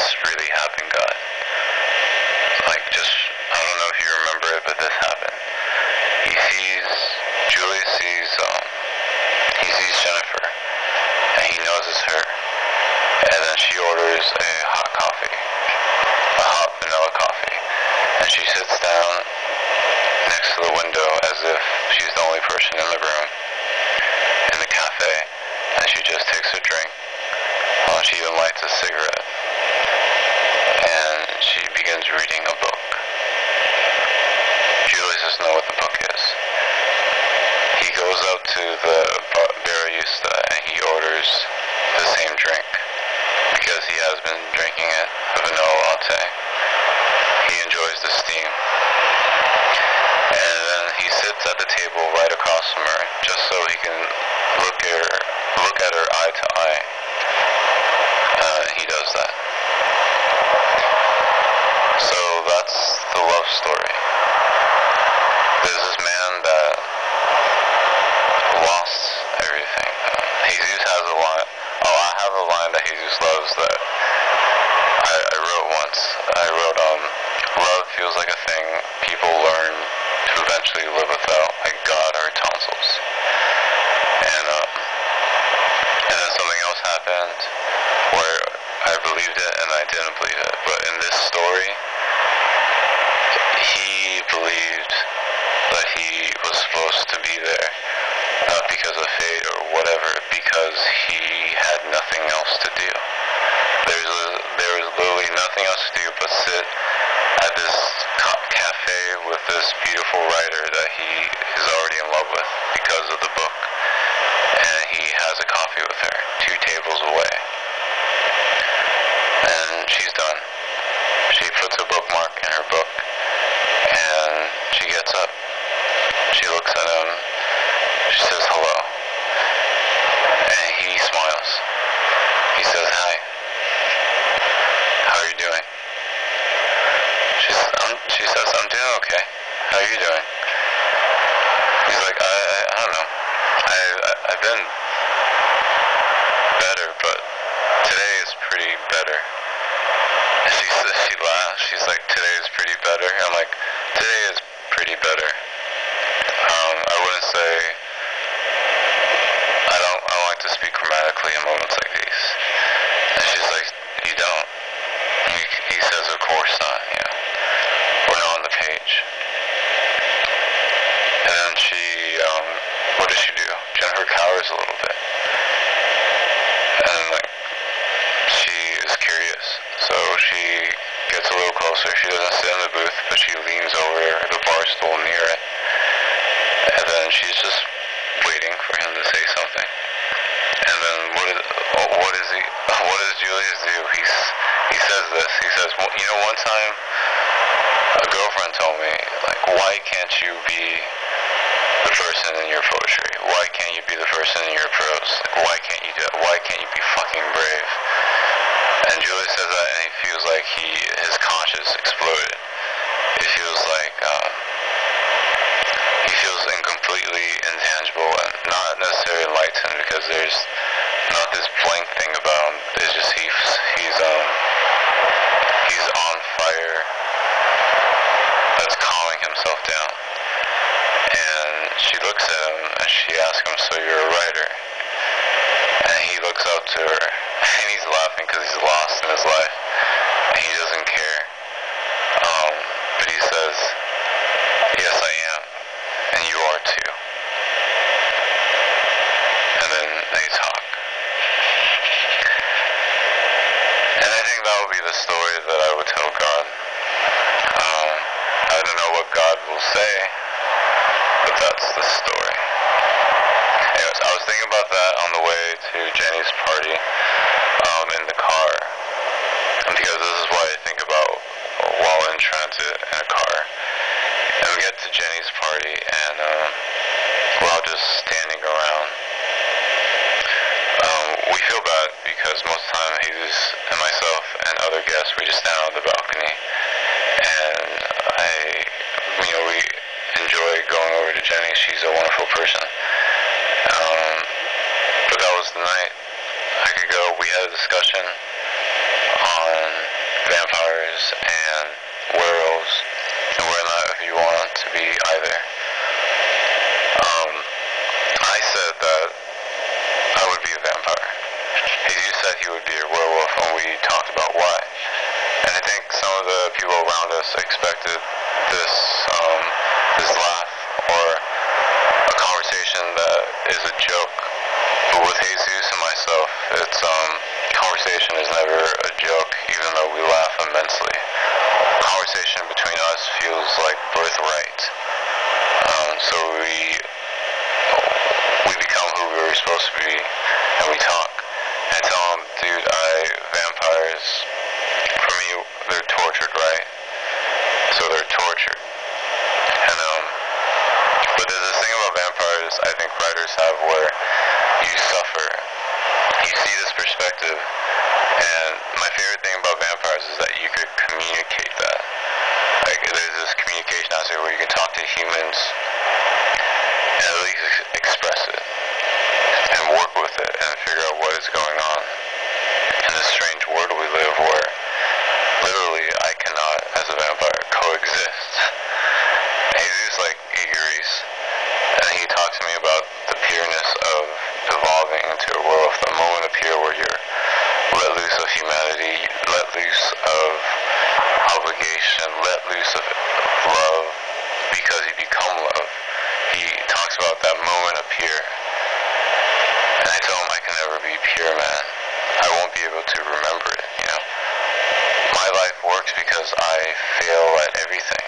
this really happened, God. Like, just, I don't know if you remember it, but this happened. Julius sees Jennifer, and he knows it's her. And then she orders a hot coffee, a hot vanilla coffee. And she sits down next to the window as if she's the only person in the room, in the cafe, and she just takes a drink while she even lights a cigarette. And she begins reading a book. Julius doesn't know what the book is. He goes up to the barista and he orders the same drink because he has been drinking it, a vanilla latte. He enjoys the steam. And then he sits at the table right across from her just so he can look at her eye to eye. He does that. So that's the love story. There's this man that lost everything. Jesus has a line. I have a line that Jesus loves that I wrote once. I wrote, love feels like a thing people learn to eventually live without, like God or tonsils. And then something else happened where I believed it and I didn't believe it. But in this story, he believed that he was supposed to be there, not because of fate or whatever, because he had nothing else to do. There was literally nothing else to do but sit at this cafe with this beautiful writer that he is already in love with because of the book. And he has a coffee with her, 2 tables away. And she's done. She puts a bookmark in her book, and she gets up. She looks at him. She says hello. And he smiles. He says, hi. How are you doing? She says, I'm doing okay. How are you doing? He's like, I don't know. I've been better, but today is pretty better. And she laughs. She's like, today is pretty better. I'm like, today is pretty better. I wouldn't say, I don't like to speak grammatically in moments like these. And she's like, you don't? He says, of course not, we're not on the page. And then she, what does she do? Jennifer cowers a little bit. And she is curious. So she gets a little closer. She doesn't sit in the booth, but she leans over the bar stool near it. And then she's just waiting for him to say something. And then what does Julius do? He says this. He says, well, one time a girlfriend told me, like, why can't you be the person in your poetry? Why can't you be the person in your prose? Like, why can't you do it? Why can't you be fucking brave? And Julius says that, and he feels like his conscience exploded. It feels like he feels completely intangible and not necessarily enlightened, because there's not this blank thing about him. It's just he's on fire. That's calming himself down. And she looks at him and she asks him, so you're a writer? And he looks up to her and he's laughing because he's lost in his life and he doesn't care. But he says, yes, I am, and you are too. And then they talk. And I think that would be the story that I would tell God. I don't know what God will say, but that's the story. Anyways, I was thinking about that on the way to Jenny's party in the car, because this is what I think about while in transit in a car. And we get to Jenny's party, and we're all just standing around. We feel bad because most of the time Jesus and myself and other guests, we just stand on the balcony, and we enjoy going over to Jenny. She's a wonderful person. But that was the night I could go. We had a discussion on vampires and werewolves, and we're not who you want to be either. I said that I would be a vampire. You said he would be a werewolf, and we talked about why. And I think some of the people around us expected this laugh or a conversation that is a joke. But with Jesus and myself, it's conversation is never a joke, even though we laugh immensely. Conversation between us feels like birthright. So we become who we were supposed to be, and we talk. I tell him, dude, vampires, for me, they're tortured, right? So they're tortured. And, but there's this thing about vampires I think writers have where you suffer. You see this perspective, and my favorite thing about vampires is that you could communicate that. Like, there's this communication aspect where you can talk to humans and at least express it and work with it and figure out what is going on in this strange world we live where literally I cannot, as a vampire, coexist. Jesus agrees, and he talks to me about the pureness of evolving into a world of the moment of pure where you're let loose of humanity, let loose of obligation, let loose of love, because you become love. He talks about that moment of pure. And I tell him I can never be pure, man. I won't be able to remember it, you know. My life works because I fail at everything.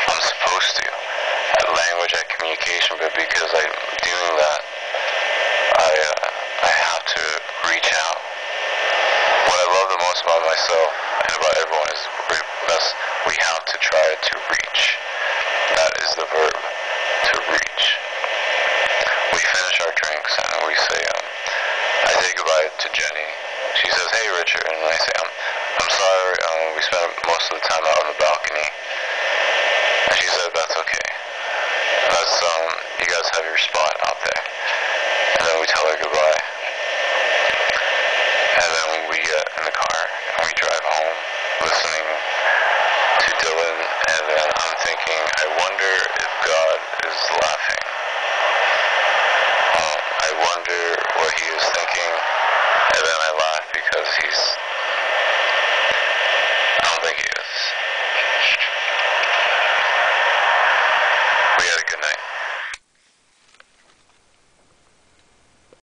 I'm supposed to. At language, at communication, but because I'm doing that, I have to reach out. What I love the most about myself and about everyone is we have to try to reach. That is the verb, to reach. We finish our drinks and we say, I say goodbye to Jenny. She says, hey Richard, and I say, I'm sorry, we spent most of the time out on the balcony. And she said, that's okay. That's, you guys have your spot out there. And then we tell her goodbye.